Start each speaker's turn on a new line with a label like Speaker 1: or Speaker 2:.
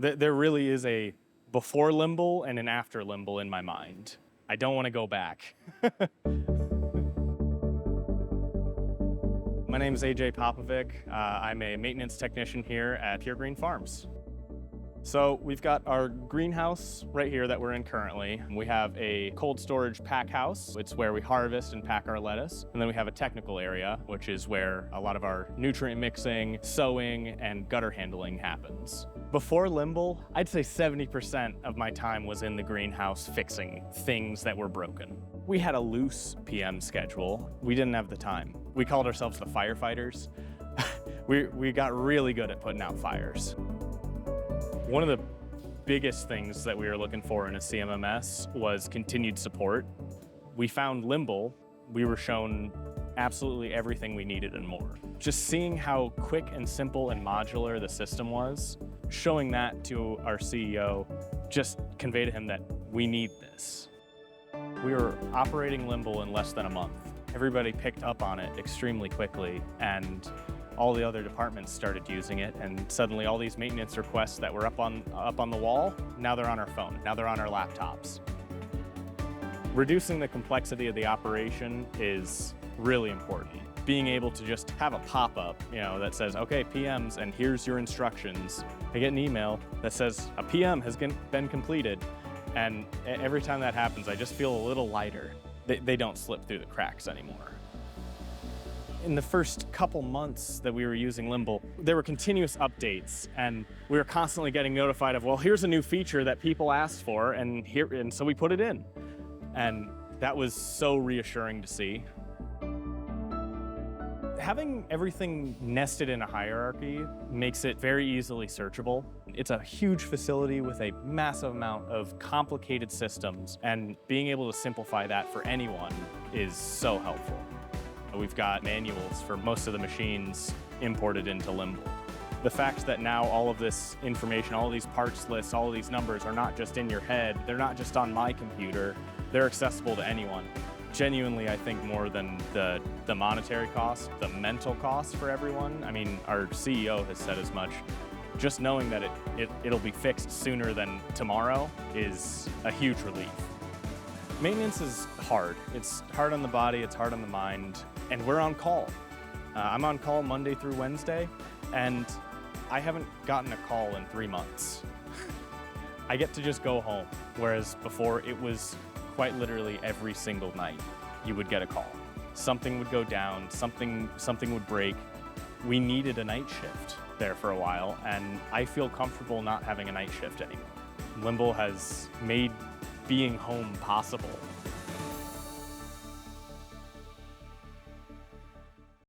Speaker 1: There really is a before Limble and an after Limble in my mind. I don't want to go back. My name is AJ Popovic. I'm a maintenance technician here at Pure Green Farms. So we've got our greenhouse right here that we're in currently. We have a cold storage pack house. It's where we harvest and pack our lettuce. And then we have a technical area, which is where a lot of our nutrient mixing, sowing, and gutter handling happens. Before Limble, I'd say 70% of my time was in the greenhouse fixing things that were broken. We had a loose PM schedule. We didn't have the time. We called ourselves the firefighters. we got really good at putting out fires. One of the biggest things that we were looking for in a CMMS was continued support. We found Limble. We were shown absolutely everything we needed and more. Just seeing how quick and simple and modular the system was, showing that to our CEO just conveyed to him that we need this. We were operating Limble in less than a month. Everybody picked up on it extremely quickly, and all the other departments started using it, and suddenly all these maintenance requests that were up on the wall, now they're on our phone, now they're on our laptops. Reducing the complexity of the operation is really important. Being able to just have a pop-up, that says, okay, PMs, and here's your instructions. I get an email that says a PM has been completed, and every time that happens, I just feel a little lighter. They don't slip through the cracks anymore. In the first couple months that we were using Limble, there were continuous updates, and we were constantly getting notified of, well, here's a new feature that people asked for, and so we put it in. And that was so reassuring to see. Having everything nested in a hierarchy makes it very easily searchable. It's a huge facility with a massive amount of complicated systems, and being able to simplify that for anyone is so helpful. We've got manuals for most of the machines imported into Limble. The fact that now all of this information, all of these parts lists, all of these numbers are not just in your head, they're not just on my computer, they're accessible to anyone. Genuinely, I think more than the monetary cost, the mental cost for everyone. I mean, our CEO has said as much. Just knowing that it'll be fixed sooner than tomorrow is a huge relief. Maintenance is hard. It's hard on the body, it's hard on the mind, and we're on call. I'm on call Monday through Wednesday, and I haven't gotten a call in 3 months. I get to just go home, whereas before it was quite literally every single night you would get a call. Something would go down, something would break. We needed a night shift there for a while, and I feel comfortable not having a night shift anymore. Limble has made being home possible.